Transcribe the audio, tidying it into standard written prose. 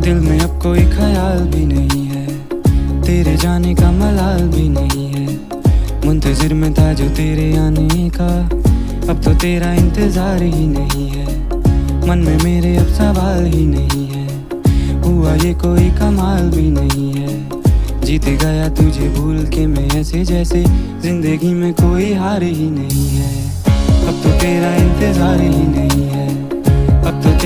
दिल में अब कोई ख्याल भी नहीं है, तेरे जाने का मलाल भी नहीं है। मुंतजिर में था जो तेरे आने का, अब तो तेरा इंतजार ही नहीं है। मन में मेरे अब सवाल ही नहीं है, हुआ ये कोई कमाल भी नहीं है। जीते गया तुझे भूल के मैं ऐसे जैसे जिंदगी में कोई हार ही नहीं है। अब तो तेरा इंतजार ही नहीं है, अब तो